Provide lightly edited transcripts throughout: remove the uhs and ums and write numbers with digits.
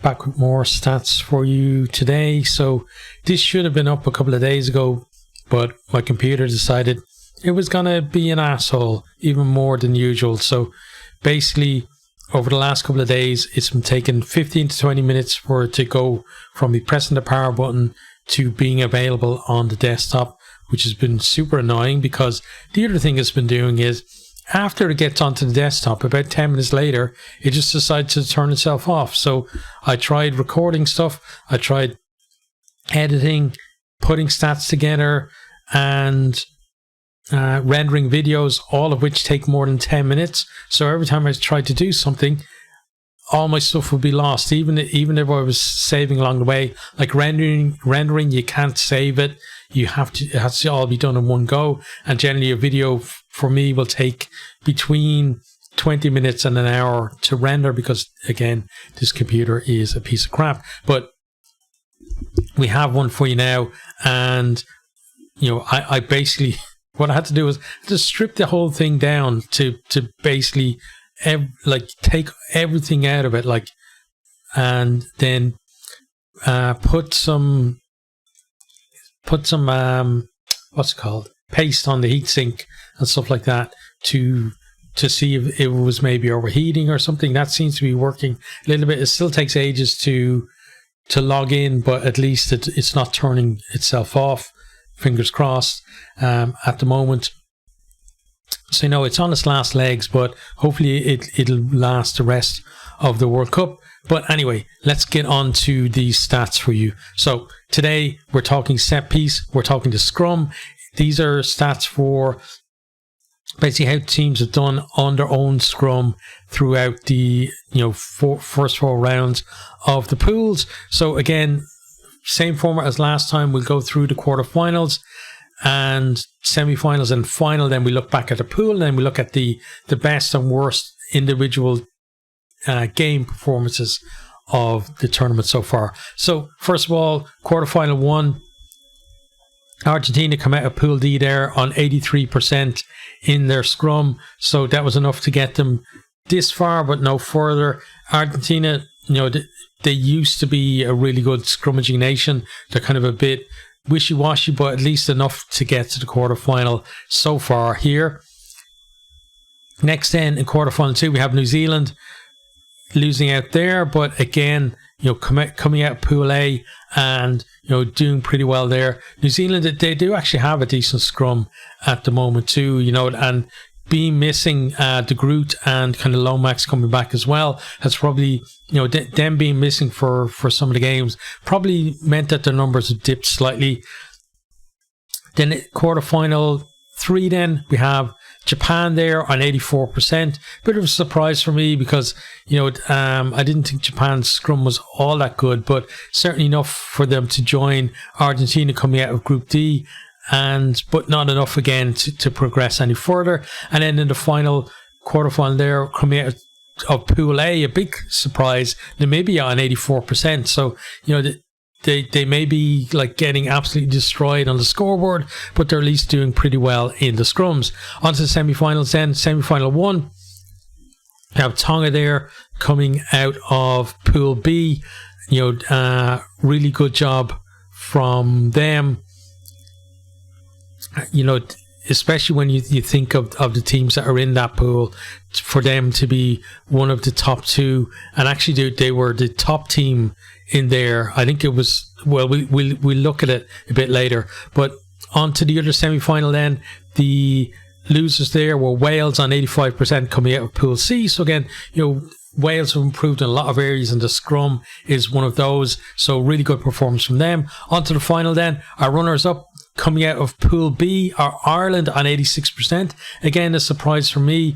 back with more stats for you today. So this should have been up a couple of days ago, but my computer decided it was going to be an asshole even more than usual. So basically, over the last couple of days, it's been taking 15 to 20 minutes for it to go from me pressing the power button to being available on the desktop, which has been super annoying, because the other thing it's been doing is after it gets onto the desktop, about 10 minutes later, it just decides to turn itself off. So I tried recording stuff, I tried editing, putting stats together, and rendering videos, all of which take more than 10 minutes. So every time I tried to do something, all my stuff would be lost, even if I was saving along the way. Like rendering, you can't save it. It has to all be done in one go. And generally a video for me will take between 20 minutes and an hour to render, because again, this computer is a piece of crap. But we have one for you now, and I basically, what I had to do was just strip the whole thing down to basically take everything out of it, and then put some what's it called, paste on the heatsink and stuff like that to see if it was maybe overheating or something. That seems to be working a little bit. It still takes ages to log in, but at least it's not turning itself off. Fingers crossed at the moment. So it's on its last legs, but hopefully it'll last the rest of the World Cup. But anyway, let's get on to these stats for you. So today we're talking set piece, we're talking to Scrum. These are stats for basically how teams have done on their own Scrum throughout the first 4 rounds of the pools. So again, same format as last time. We'll go through the quarterfinals and semi-finals and final. Then we look back at the pool, and then we look at the best and worst individual game performances of the tournament so far. So first of all, quarterfinal 1, Argentina come out of Pool D there on 83% in their Scrum. So that was enough to get them this far, but no further. Argentina, they used to be a really good scrummaging nation. They're kind of a bit wishy-washy, but at least enough to get to the quarterfinal so far here. Next then, in quarterfinal 2, we have New Zealand losing out there, but again, coming out of Pool A and doing pretty well there. New Zealand, they do actually have a decent Scrum at the moment too, and being missing De Groot and kind of Lomax coming back as well has probably, them being missing for some of the games probably meant that their numbers have dipped slightly. Then quarterfinal 3, then we have Japan there on 84%. Bit of a surprise for me, because I didn't think Japan's Scrum was all that good, but certainly enough for them to join Argentina coming out of Group D, but not enough again to progress any further. And then in the final quarterfinal there, coming out of Pool A, a big surprise, Namibia on 84%. So they may be getting absolutely destroyed on the scoreboard, but they're at least doing pretty well in the scrums. On to the semi-finals then. Semi-final 1, we have Tonga there coming out of Pool B. Really good job from them. Especially when you think of the teams that are in that pool, for them to be one of the top 2, and actually they were the top team in there. I think it was, well, we'll look at it a bit later. But on to the other semi-final then, the losers there were Wales on 85% coming out of Pool C. So again, Wales have improved in a lot of areas, and the Scrum is one of those. So really good performance from them. On to the final then, our runners-up coming out of Pool B are Ireland on 86%. Again, a surprise for me.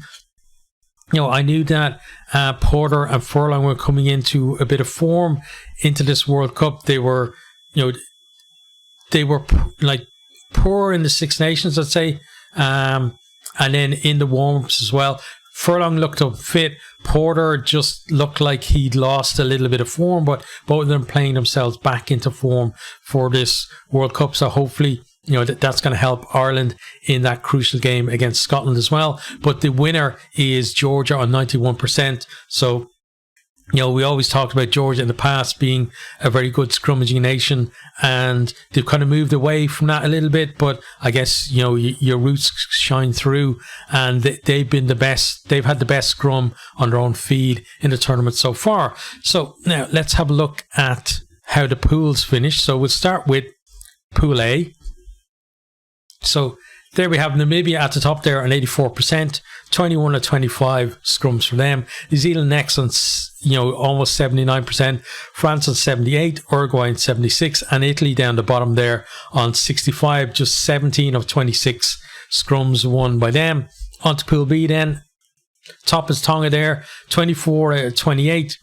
I knew that Porter and Furlong were coming into a bit of form into this World Cup. They were, poor in the Six Nations, I'd say, and then in the warm-ups as well. Furlong looked unfit. Porter just looked like he'd lost a little bit of form, but both of them playing themselves back into form for this World Cup. So hopefully, that's going to help Ireland in that crucial game against Scotland as well. But the winner is Georgia on 91%. So We always talked about Georgia in the past being a very good scrummaging nation, and they've kind of moved away from that a little bit. But I guess, your roots shine through, and they've been the best. They've had the best scrum on their own feed in the tournament so far. So now let's have a look at how the pools finished. So we'll start with Pool A. So there we have Namibia at the top there on 84%, 21 of 25 scrums for them. New Zealand next on, almost 79%, France on 78, Uruguay on 76, and Italy down the bottom there on 65, just 17 of 26 scrums won by them. On to Pool B then. Top is Tonga there, 24 out of 28.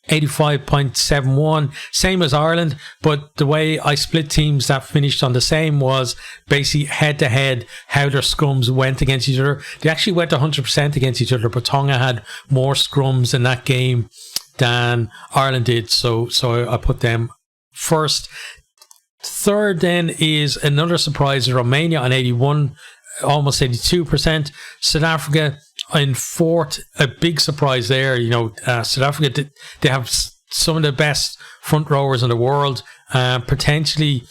85.71, same as Ireland, but the way I split teams that finished on the same was basically head-to-head how their scrums went against each other. They actually went 100% against each other, but Tonga had more scrums in that game than Ireland did, so I put them first. Third then is another surprise, Romania on 81, almost 82%. South Africa in fourth, a big surprise there. South Africa, they have some of the best front rowers in the world. Potentially,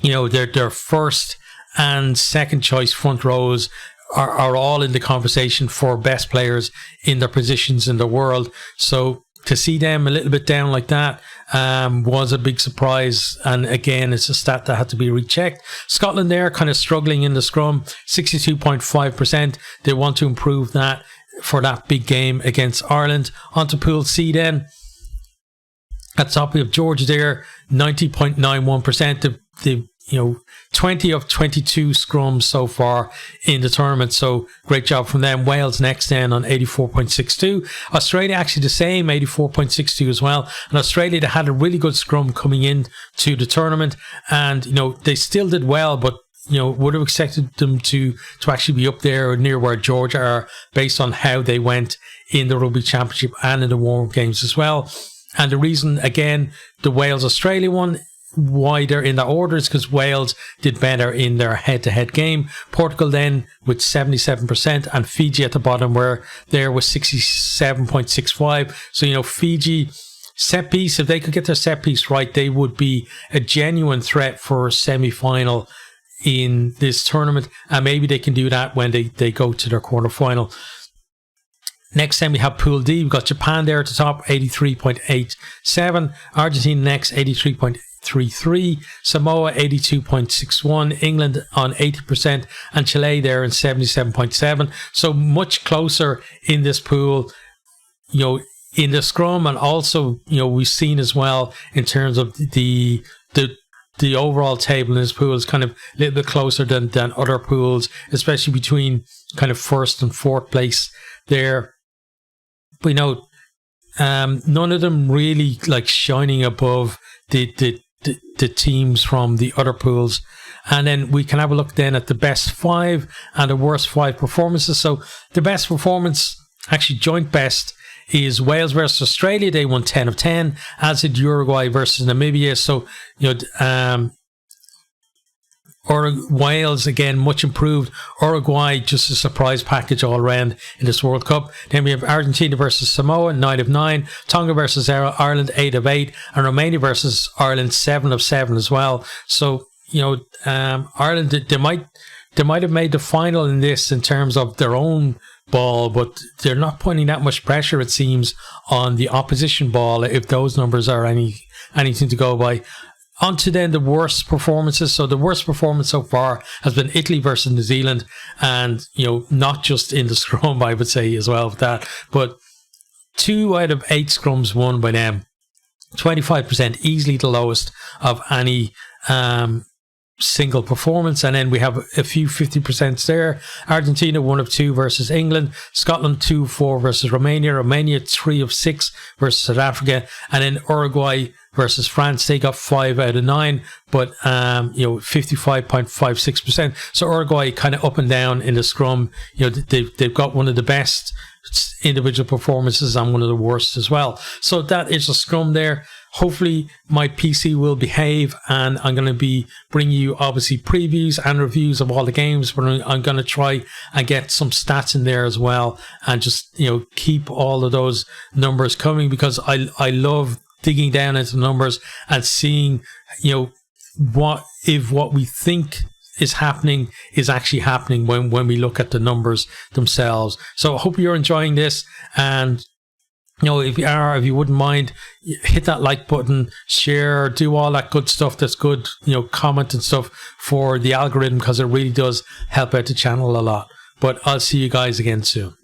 their first and second choice front rows are all in the conversation for best players in their positions in the world. So to see them a little bit down like that was a big surprise. And again, it's a stat that had to be rechecked. Scotland there kind of struggling in the scrum, 62.5%. They want to improve that for that big game against Ireland. On to Pool C then. At the top we have Georgia there, 90.91%. They've 20 of 22 scrums so far in the tournament, so great job from them. Wales next then on 84.62. Australia actually the same, 84.62 as well. And Australia, they had a really good scrum coming in to the tournament, and they still did well, but would have expected them to actually be up there or near where Georgia are based on how they went in the Rugby Championship and in the warm-up games as well. And the reason, again, the Wales-Australia one, why they're in that order is because Wales did better in their head-to-head game. Portugal then with 77%, and Fiji at the bottom where there was 67.65. So Fiji set piece, if they could get their set piece right, they would be a genuine threat for a semi-final in this tournament, and maybe they can do that when they go to their quarter-final. Next time we have Pool D. We've got Japan there at the top, 83.87. Argentina next, 83.33. Samoa 82.61, England on 80%, and Chile there in 77.7. So much closer in this pool, in the scrum, and also we've seen as well in terms of the overall table in this pool is kind of a little bit closer than other pools, especially between kind of first and fourth place there. But none of them really shining above the teams from the other pools. And then we can have a look then at the best 5 and the worst 5 performances. So the best performance, actually joint best, is Wales versus Australia. They won 10 of 10, as did Uruguay versus Namibia. So Wales again much improved. Uruguay just a surprise package all around in this World Cup. Then we have Argentina versus Samoa, 9 of 9. Tonga versus Ireland, 8 of 8, and Romania versus Ireland, 7 of 7 as well. So Ireland, they might have made the final in this in terms of their own ball, but they're not putting that much pressure, it seems, on the opposition ball, if those numbers are anything to go by. On to then the worst performances. So the worst performance so far has been Italy versus New Zealand, and not just in the scrum, I would say as well with that, but 2 out of 8 scrums won by them, 25%, easily the lowest of any single performance. And then we have a few 50% there. Argentina 1 of 2 versus England, Scotland 2 of 4 versus Romania 3 of 6 versus South Africa, and then Uruguay versus France, they got 5 out of 9, but 55.56%. So Uruguay kind of up and down in the scrum. They've got one of the best individual performances and one of the worst as well. So that is a scrum there. hopefully my PC will behave, and I'm going to be bringing you obviously previews and reviews of all the games, but I'm going to try and get some stats in there as well, and just, you know, keep all of those numbers coming, because I love digging down into numbers and seeing, you know, what we think is happening is actually happening when we look at the numbers themselves. So I hope you're enjoying this, and you know, if you wouldn't mind, hit that like button, share, do all that good stuff that's good, you know, comment and stuff for the algorithm, because it really does help out the channel a lot. But I'll see you guys again soon.